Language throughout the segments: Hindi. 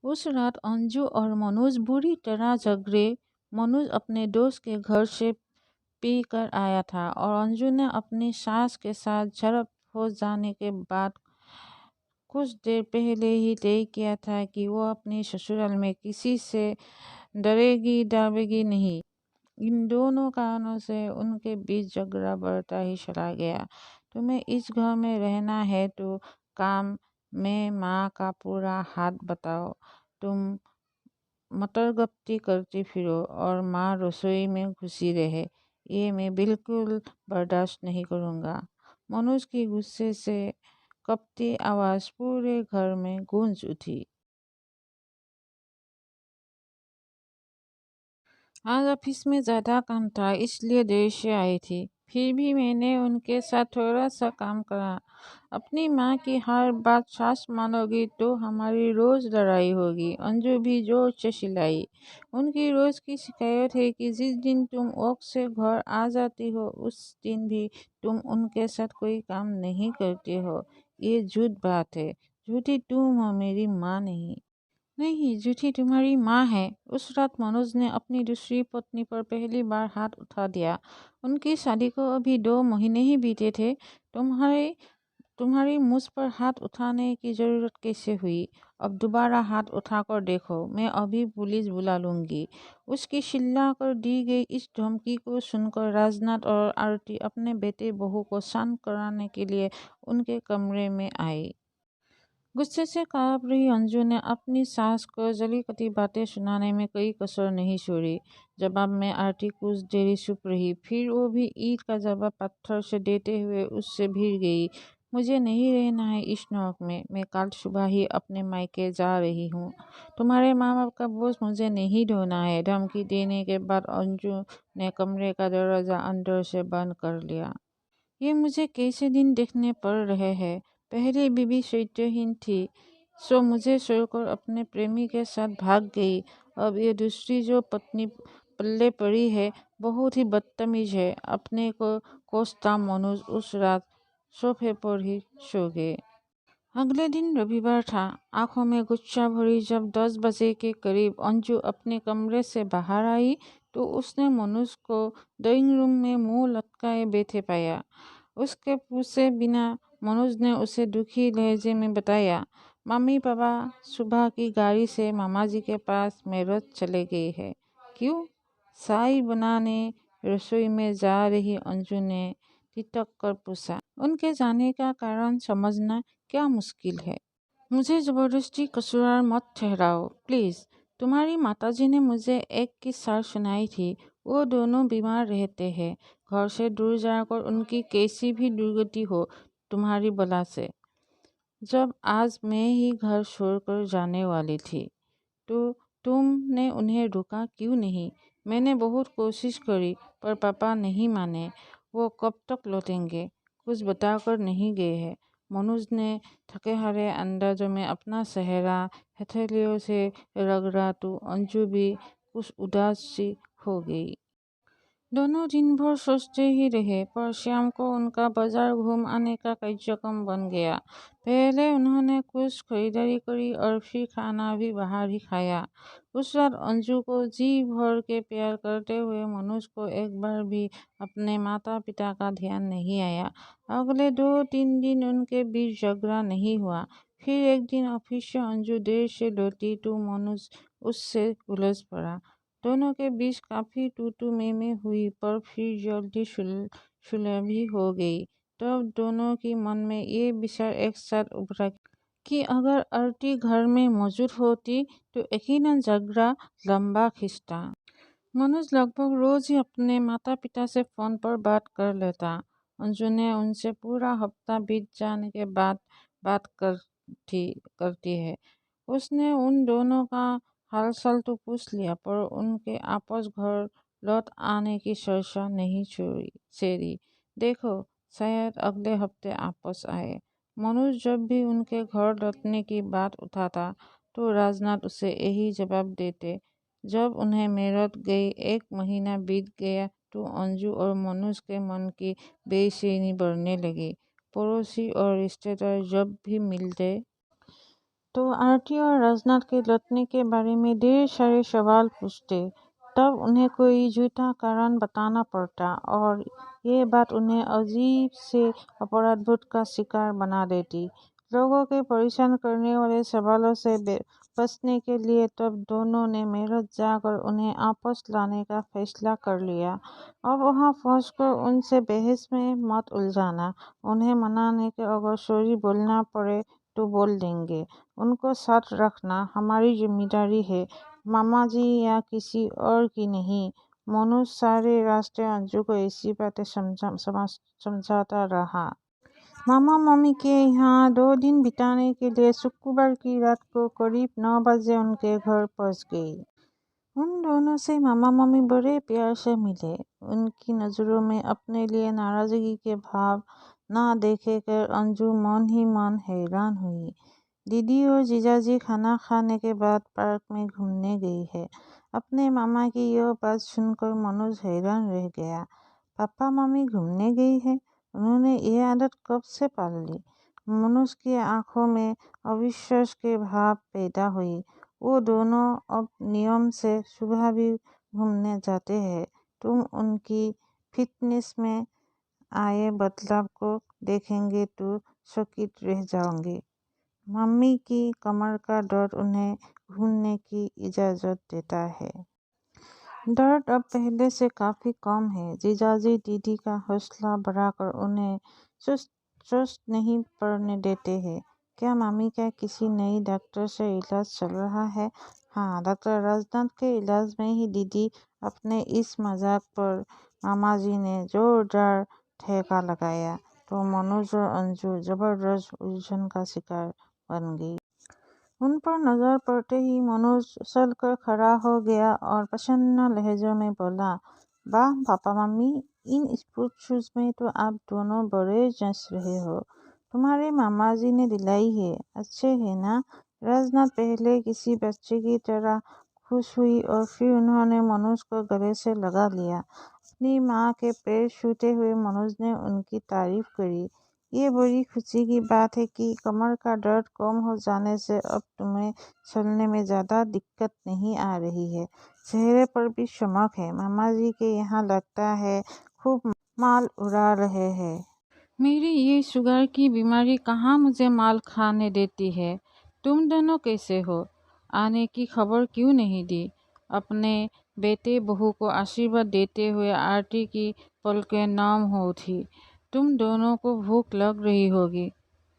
उस रात अंजू और मनोज बुरी तरह झगड़े। मनोज अपने दोस्त के घर से पी कर आया था और अंजू ने अपनी सास के साथ झड़प हो जाने के बाद कुछ देर पहले ही तय किया था कि वो अपनी ससुराल में किसी से डरेगी डरेगी नहीं। इन दोनों कारणों से उनके बीच झगड़ा बढ़ता ही चला गया। तुम्हें इस घर में रहना है तो काम में माँ का पूरा हाथ बताओ। तुम मटरगप्ती करती फिरो और माँ रसोई में घुसी रहे, ये मैं बिल्कुल बर्दाश्त नहीं करूँगा। मनोज की गुस्से से कपटी आवाज़ पूरे घर में गूंज उठी। आज ऑफिस में ज़्यादा काम था इसलिए देर से आई थी। फिर भी मैंने उनके साथ थोड़ा सा काम करा। अपनी माँ की हर बात सास मानोगी तो हमारी रोज़ लड़ाई होगी। अंजू भी जोर से चिल्लाई। उनकी रोज़ की शिकायत है कि जिस दिन तुम वर्क से घर आ जाती हो उस दिन भी तुम उनके साथ कोई काम नहीं करती हो। ये झूठ बात है। झूठी तुम हो, मेरी माँ नहीं। नहीं, झूठी तुम्हारी माँ है। उस रात मनोज ने अपनी दूसरी पत्नी पर पहली बार हाथ उठा दिया। उनकी शादी को अभी 2 महीने ही बीते थे। तुम्हारे तुम्हारी मुझ पर हाथ उठाने की जरूरत कैसे हुई? अब दोबारा हाथ उठाकर देखो, मैं अभी पुलिस बुला लूंगी। उसकी चिल्ला कर दी गई इस धमकी को सुनकर राजनाथ और आरती अपने बेटे बहू को शांत कराने के लिए उनके कमरे में आए। गुस्से से कांप रही अंजू ने अपनी सास को जली कटी बातें सुनाने में कोई कसर नहीं छोड़ी। जवाब में आरती कुछ देरी चुप रही, फिर वो भी ईंट का जवाब पत्थर से देते हुए उससे भिड़ गई। मुझे नहीं रहना है इस नरक में। मैं कल सुबह ही अपने मायके जा रही हूँ। तुम्हारे माँ बाप का बोझ मुझे नहीं ढोना है। धमकी देने के बाद अंजू ने कमरे का दरवाजा अंदर से बंद कर लिया। ये मुझे कैसे दिन देखने पड़ रहे हैं। पहली बीवी चरित्रहीन थी, सो मुझे छोड़कर अपने प्रेमी के साथ भाग गई। अब ये दूसरी जो पत्नी पल्ले पड़ी है बहुत ही बदतमीज है। अपने को कोसता मनोज उस रात सोफे पर ही सो गए। अगले दिन रविवार था। आंखों में गुस्सा भरी जब 10 बजे के करीब अंजू अपने कमरे से बाहर आई तो उसने मनोज को ड्राइंग रूम में मुंह लटकाए बैठे पाया। उसके पूछे बिना मनोज ने उसे दुखी लहजे में बताया, मम्मी पापा सुबह की गाड़ी से मामा जी के पास मेरठ चले गए हैं। क्यों? चाय बनाने रसोई में जा रही अंजू ने ठिठक कर पूछा। उनके जाने का कारण समझना क्या मुश्किल है। मुझे ज़बरदस्ती कसूरवार मत ठहराओ प्लीज़। तुम्हारी माताजी ने मुझे एक किस्सा सुनाई थी। वो दोनों बीमार रहते हैं। घर से दूर जाकर उनकी कैसी भी दुर्गति हो तुम्हारी बला से। जब आज मैं ही घर छोड़कर जाने वाली थी तो तुमने उन्हें रोका क्यों नहीं? मैंने बहुत कोशिश करी पर पापा नहीं माने। वो कब तक लौटेंगे कुछ बताकर नहीं गए हैं। मनोज ने थके हारे अंदाजों में अपना चेहरा हथेलियों से रगड़ा तो अंजू भी कुछ उदास सी हो गई। दोनों दिन भर सोचते ही रहे पर शाम को उनका बाजार घूम आने का कार्यक्रम बन गया। पहले उन्होंने कुछ खरीदारी करी और फिर खाना भी बाहर ही खाया। उस रात अंजू को जी भर के प्यार करते हुए मनोज को एक बार भी अपने माता पिता का ध्यान नहीं आया। अगले 2-3 दिन उनके बीच झगड़ा नहीं हुआ। फिर एक दिन ऑफिस से अंजू देर से लौटी तो मनोज उससे उलझ पड़ा। दोनों के बीच काफ़ी तू-तू मैं हुई पर फिर जल्दी सुलह भी हो गई। तब दोनों के मन में ये विचार एक साथ उभरा कि अगर आरती घर में मौजूद होती तो यकीनन झगड़ा लंबा खिंचता। मनोज लगभग रोज ही अपने माता पिता से फ़ोन पर बात कर लेता। अंजू ने उनसे पूरा हफ्ता बीत जाने के बाद बात करती है। उसने उन दोनों का हालचाल तो पूछ लिया पर उनके आपस घर लौट आने की चर्चा नहीं छेड़ी। देखो, शायद अगले हफ्ते आपस आए। मनोज जब भी उनके घर लौटने की बात उठाता तो राजनाथ उसे यही जवाब देते। जब उन्हें मेरठ गए 1 महीना बीत गया तो अंजू और मनोज के मन की बेचैनी बढ़ने लगी। पड़ोसी और रिश्तेदार जब भी मिलते तो आरती और राजनाथ के लौटने के बारे में ढेर सारे सवाल पूछते। तब उन्हें कोई झूठा कारण बताना पड़ता और ये बात उन्हें अजीब से अपराधबोध का शिकार बना देती। लोगों के परेशान करने वाले सवालों से बचने के लिए तब दोनों ने मेरठ जाकर उन्हें आपस लाने का फैसला कर लिया। अब वहां पहुंचकर उनसे बहस में मत उलझाना। उन्हें मनाने के अगर सॉरी बोलना पड़े तो बोल देंगे। उनको साथ रखना हमारी जिम्मेदारी है, मामा जी या किसी और की नहीं। मनोज सारे रास्ते अंजू को ऐसी बातें समझाता रहा। मामा मम्मी के यहाँ 2 दिन बिताने के लिए शुक्रवार की रात को करीब 9 बजे उनके घर पहुँच गई। उन दोनों से मामा मम्मी बड़े प्यार से मिले। उनकी नज़रों में अपने लिए नाराजगी के भाव ना देखे कर अंजू मन ही मन हैरान हुई। दीदी और जीजाजी खाना खाने के बाद पार्क में घूमने गई है। अपने मामा की यह बात सुनकर मनोज हैरान रह गया। पापा मम्मी घूमने गई है? उन्होंने ये आदत कब से पाल ली? मनोज की आंखों में अविश्वास के भाव पैदा हुई। वो दोनों अब नियम से सुबह भी घूमने जाते हैं। तुम उनकी फिटनेस में आए बदलाव को देखेंगे तो चकित रह जाओगे। मम्मी की कमर का दर्द उन्हें घूमने की इजाज़त देता है। दर्द अब पहले से काफ़ी कम है। जीजाजी दीदी का हौसला बढ़ाकर उन्हें चुस्त नहीं पड़ने देते हैं। क्या मम्मी का किसी नई डॉक्टर से इलाज चल रहा है? हाँ, डॉक्टर राजनाथ के इलाज में ही दीदी अपने इस मजाक पर मामा जी ने जोरदार ठेका लगाया तो मनोज और अंजू जबरदस्त उलझन का शिकार बन गई। उन पर नजर पड़ते ही मनोज उछलकर खड़ा हो गया और प्रसन्न लहजों में बोला, वाह papa mummy, in sport shoes में तो आप दोनों बड़े जच रहे हो। तुम्हारे मामा जी ने दिलाई है, अच्छे है ना? राजनाथ पहले किसी बच्चे की तरह खुश हुई और फिर उन्होंने मनोज को गले से लगा लिया। अपनी माँ के पैर छूते हुए मनोज ने उनकी तारीफ करी। ये बड़ी खुशी की बात है कि कमर का दर्द कम हो जाने से अब तुम्हें चलने में ज़्यादा दिक्कत नहीं आ रही है। चेहरे पर भी चमक है। मामा जी के यहाँ लगता है खूब माल उड़ा रहे हैं। मेरी ये शुगर की बीमारी कहाँ मुझे माल खाने देती है। तुम दोनों कैसे हो? आने की खबर क्यों नहीं दी? अपने बेटे बहू को आशीर्वाद देते हुए आरती की पलकें नम हो थी। तुम दोनों को भूख लग रही होगी।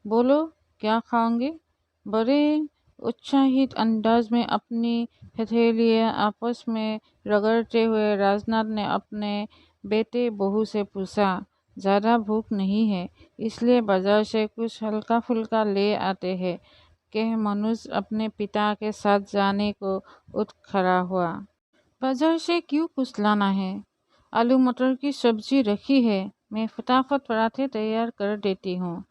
बोलो, क्या खाओगे? बड़े उत्साहित अंदाज में अपनी हथेलियां आपस में रगड़ते हुए राजनाथ ने अपने बेटे बहू से पूछा। ज़्यादा भूख नहीं है, इसलिए बाजार से कुछ हल्का फुल्का ले आते हैं। कह मनोज अपने पिता के साथ जाने को उठ खड़ा हुआ। बाजार से क्यों कुछ लाना है? आलू मटर की सब्जी रखी है, मैं फटाफट पराठे तैयार कर देती हूँ।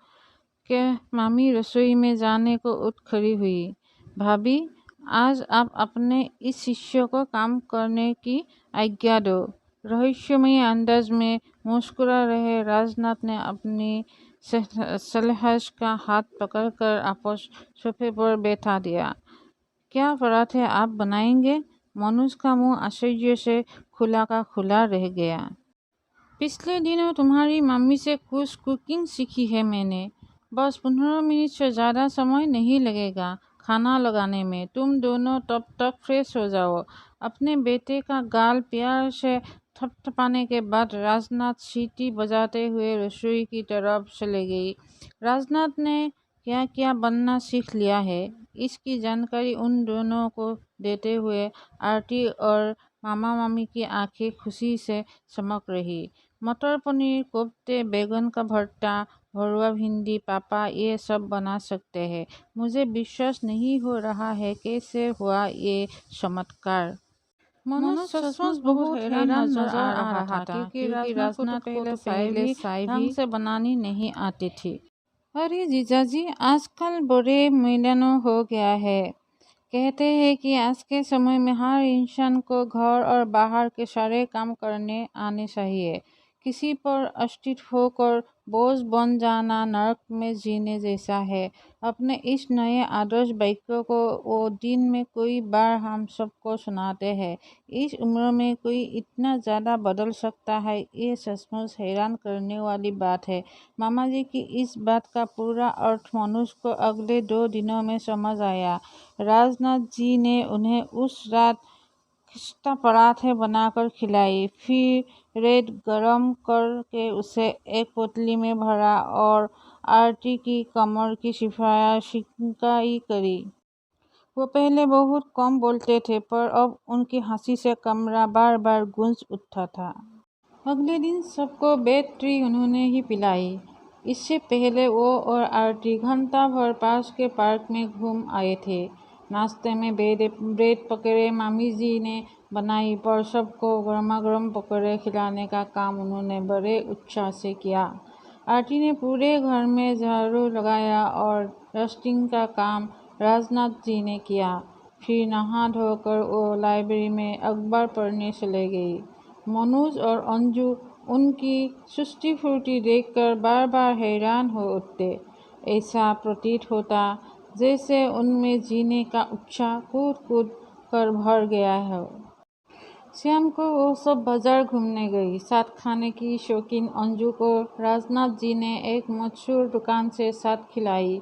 के मामी रसोई में जाने को उठ खड़ी हुई। भाभी, आज आप अपने इस शिष्य को काम करने की आज्ञा दो। रहस्यमय अंदाज में मुस्कुरा रहे राजनाथ ने अपनी सलहश का हाथ पकड़कर आपस सोफे पर बैठा दिया। क्या पराठे आप बनाएंगे? मनोज का मुंह आश्चर्य से खुला का खुला रह गया। पिछले दिनों तुम्हारी मम्मी से कुछ कुकिंग सीखी है मैंने। बस 15 मिनट से ज़्यादा समय नहीं लगेगा खाना लगाने में। तुम दोनों तब तक फ्रेश हो जाओ। अपने बेटे का गाल प्यार से थपथपाने के बाद राजनाथ सीटी बजाते हुए रसोई की तरफ चले गई। राजनाथ ने क्या क्या बनना सीख लिया है, इसकी जानकारी उन दोनों को देते हुए आरती और मामा मामी की आंखें खुशी से चमक रही। मटर पनीर, कोफ्ते, बैगन का भरता, भरुआ भिंडी, पापा ये सब बना सकते हैं। मुझे विश्वास नहीं हो रहा है कैसे हुआ ये चमत्कार। मनोज सचमुच बहुत हैरान नजर आ रहा था क्योंकि राजनाथ को तो पहले ढंग से बनानी नहीं आती थी। अरे जीजाजी, आजकल बड़े मैदानों हो गया है। कहते हैं कि आज के समय में हर इंसान को घर और बाहर के सारे काम करने आने चाहिए। किसी पर अस्थिर होकर बोझ बन जाना नरक में जीने जैसा है। अपने इस नए आदर्श वाक्य को वो दिन में कई बार हम सबको सुनाते हैं। इस उम्र में कोई इतना ज़्यादा बदल सकता है, ये सचमुच हैरान करने वाली बात है। मामा जी की इस बात का पूरा अर्थ मनुष्य को अगले 2 दिनों में समझ आया। राजनाथ जी ने उन्हें उस रात खस्ता पराठे बनाकर खिलाई, फिर रेत गरम करके उसे एक पोटली में भरा और आरती की कमर की सिकाई करी। वो पहले बहुत कम बोलते थे, पर अब उनकी हंसी से कमरा बार बार गूंज उठता था। अगले दिन सबको बेड टी उन्होंने ही पिलाई। इससे पहले वो और आरती घंटा भर पास के पार्क में घूम आए थे। नाश्ते में ब्रेड पकौड़े मामी जी ने बनाई, पर सबको गर्मा-गर्म पकौड़े खिलाने का काम उन्होंने बड़े उत्साह से किया। आरती ने पूरे घर में झाड़ू लगाया और डस्टिंग का काम राजनाथ जी ने किया। फिर नहा धोकर वो लाइब्रेरी में अखबार पढ़ने चले गई। मनोज और अंजू उनकी चुस्ती फुर्ती देखकर बार बार हैरान हो उठते। ऐसा प्रतीत होता जैसे उनमें जीने का उत्साह कूद कूद कर भर गया हो। शाम को वो सब बाजार घूमने गई। साथ खाने की शौकीन अंजू को राजनाथ जी ने एक मशहूर दुकान से साथ खिलाई।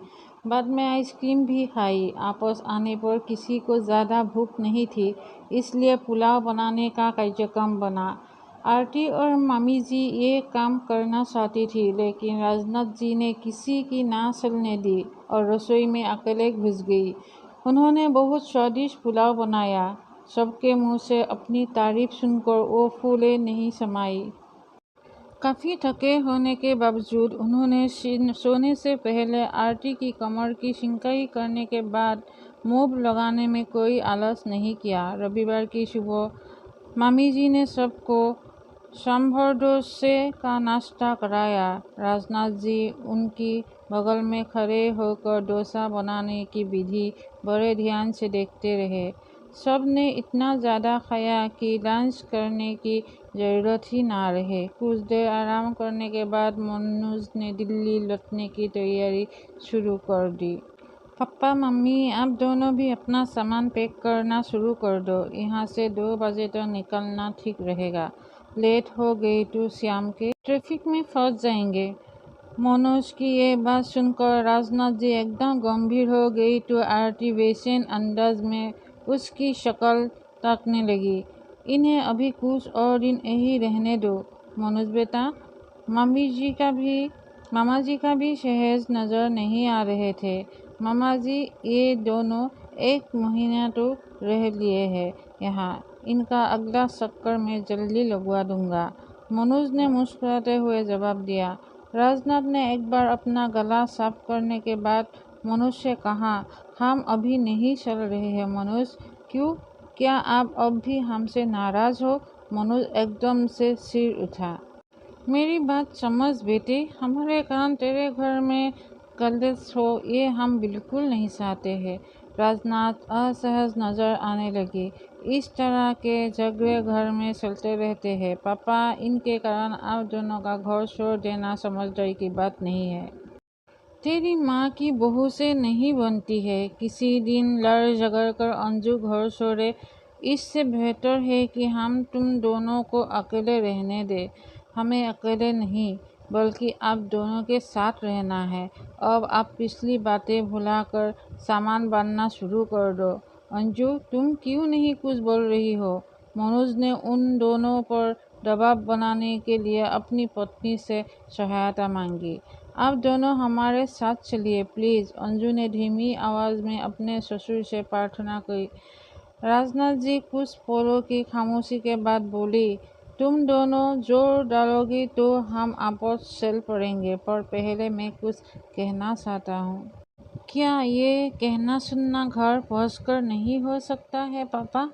बाद में आइसक्रीम भी खाई। वापस आने पर किसी को ज़्यादा भूख नहीं थी, इसलिए पुलाव बनाने का कार्यक्रम बना। आरती और मामी जी ये काम करना चाहती थी, लेकिन राजनाथ जी ने किसी की ना चलने दी और रसोई में अकेले घुस गई। उन्होंने बहुत स्वादिष्ट पुलाव बनाया। सबके मुंह से अपनी तारीफ सुनकर वो फूले नहीं समाई। काफ़ी थके होने के बावजूद उन्होंने सोने से पहले आरती की कमर की सिकाई करने के बाद मुँह लगाने में कोई आलस नहीं किया। रविवार की सुबह मामी जी ने सबको सांभर डोसे का नाश्ता कराया। राजनाथ जी उनकी बगल में खड़े होकर डोसा बनाने की विधि बड़े ध्यान से देखते रहे। सब ने इतना ज़्यादा खाया कि लंच करने की ज़रूरत ही ना रहे। कुछ देर आराम करने के बाद मनोज ने दिल्ली लौटने की तैयारी शुरू कर दी। पापा मम्मी, आप दोनों भी अपना सामान पैक करना शुरू कर दो। यहाँ से 2 बजे तक निकलना ठीक रहेगा। लेट हो गई तो शाम के ट्रैफिक में फंस जाएंगे। मनोज की ये बात सुनकर राजनाथ जी एकदम गंभीर हो गई तो आरती बेचैन अंदाज में उसकी शक्ल ताकने लगी। इन्हें अभी कुछ और दिन यही रहने दो मनोज बेटा। मामा जी का भी सहज नजर नहीं आ रहे थे। मामा जी, ये दोनों 1 महीना तो रह लिए हैं यहाँ। इनका अगला चक्कर मैं जल्दी लगवा दूंगा। मनोज ने मुस्कुराते हुए जवाब दिया। राजनाथ ने एक बार अपना गला साफ करने के बाद मनोज से कहा, हम अभी नहीं चल रहे हैं मनोज। क्यों? क्या आप अब भी हमसे नाराज हो? मनोज एकदम से सिर उठा। मेरी बात समझ बेटे, हमारे कारण तेरे घर में कलेश हो ये हम बिल्कुल नहीं चाहते हैं। राजनाथ असहज नजर आने लगे। इस तरह के झगड़े घर में चलते रहते हैं पापा। इनके कारण आप दोनों का घर छोड़ देना समझदारी की बात नहीं है। तेरी माँ की बहू से नहीं बनती है। किसी दिन लड़ झगड़ कर अंजू घर छोड़े, इससे बेहतर है कि हम तुम दोनों को अकेले रहने दें। हमें अकेले नहीं, बल्कि आप दोनों के साथ रहना है। अब आप पिछली बातें भुलाकर सामान बांधना शुरू कर दो। अंजू, तुम क्यों नहीं कुछ बोल रही हो? मनोज ने उन दोनों पर दबाव बनाने के लिए अपनी पत्नी से सहायता मांगी। आप दोनों हमारे साथ चलिए प्लीज़। अंजू ने धीमी आवाज़ में अपने ससुर से प्रार्थना की। राजनाथ जी कुछ पलों की खामोशी के बाद बोली, तुम दोनों जोर डालोगी तो हम आपस चल पड़ेंगे, पर पहले मैं कुछ कहना चाहता हूँ। क्या ये कहना सुनना घर पहुँचकर नहीं हो सकता है पापा?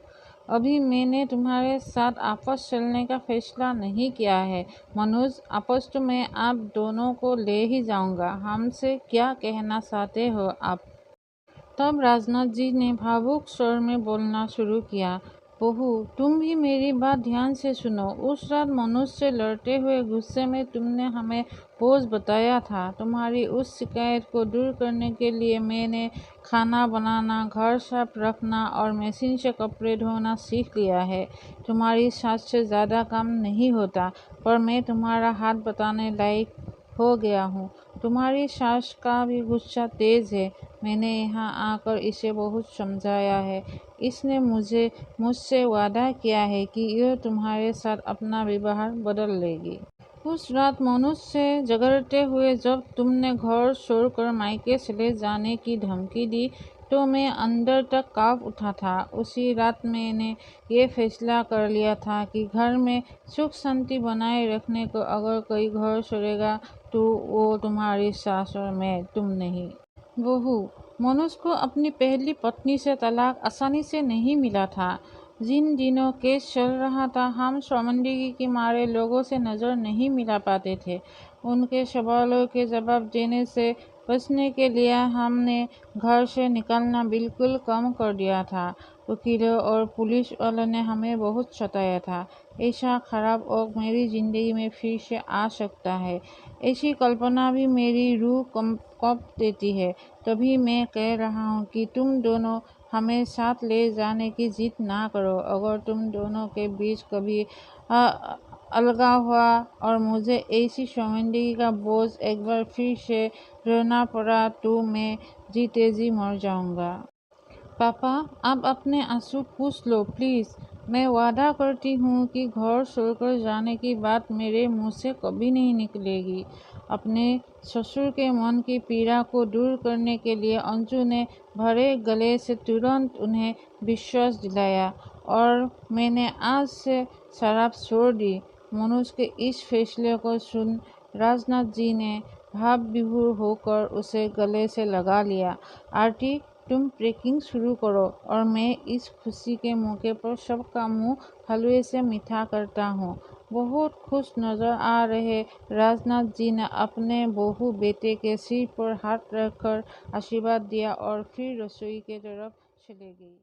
अभी मैंने तुम्हारे साथ आपस चलने का फैसला नहीं किया है। मनोज, आपस तो मैं आप दोनों को ले ही जाऊंगा। हमसे क्या कहना चाहते हो आप? तब राजनाथ जी ने भावुक स्वर में बोलना शुरू किया। बहू, तुम भी मेरी बात ध्यान से सुनो। उस रात मनुष्य से लड़ते हुए गुस्से में तुमने हमें पोज बताया था। तुम्हारी उस शिकायत को दूर करने के लिए मैंने खाना बनाना, घर साफ रखना और मशीन से कपड़े धोना सीख लिया है। तुम्हारी सास से ज़्यादा काम नहीं होता, पर मैं तुम्हारा हाथ बताने लायक हो गया हूँ। तुम्हारी सास का भी गुस्सा तेज है। मैंने यहाँ आकर इसे बहुत समझाया है। इसने मुझसे वादा किया है कि यह तुम्हारे साथ अपना व्यवहार बदल लेगी। उस रात मनुष्य से झगड़ते हुए जब तुमने घर छोड़कर मायके चले जाने की धमकी दी, तो मैं अंदर तक कांप उठा था। उसी रात मैंने ये फैसला कर लिया था कि घर में सुख शांति बनाए रखने को अगर कोई घर छोड़ेगा तो वो तुम्हारी सास और मैं, तुम नहीं। बहू, मनुष्य को अपनी पहली पत्नी से तलाक आसानी से नहीं मिला था। जिन दिनों केस चल रहा था, हम शर्मिंदगी के मारे लोगों से नज़र नहीं मिला पाते थे। उनके सवालों के जवाब देने से बचने के लिए हमने घर से निकलना बिल्कुल कम कर दिया था। वकीलों और पुलिस वालों ने हमें बहुत सताया था। ऐसा खराब वक्त मेरी ज़िंदगी में फिर से आ सकता है, ऐसी कल्पना भी मेरी रूह कंप देती है। तभी मैं कह रहा हूँ कि तुम दोनों हमें साथ ले जाने की जिद ना करो। अगर तुम दोनों के बीच कभी अलगाव हुआ और मुझे ऐसी शर्मिंदगी का बोझ एक बार फिर से ढोना पड़ा तो मैं जीते जी मर जाऊंगा। पापा, आप अपने आंसू पूछ लो प्लीज़। मैं वादा करती हूँ कि घर छोड़कर जाने की बात मेरे मुंह से कभी नहीं निकलेगी। अपने ससुर के मन की पीड़ा को दूर करने के लिए अंजू ने भरे गले से तुरंत उन्हें विश्वास दिलाया और मैंने आज से शराब छोड़ दी। मनोज के इस फैसले को सुन राजनाथ जी ने भाव विभोर होकर उसे गले से लगा लिया। आरती, तुम पैकिंग शुरू करो और मैं इस खुशी के मौके पर सबका मुंह हलवे से मीठा करता हूँ। बहुत खुश नजर आ रहे राजनाथ जी ने अपने बहू बेटे के सिर पर हाथ रखकर आशीर्वाद दिया और फिर रसोई की तरफ चले गई।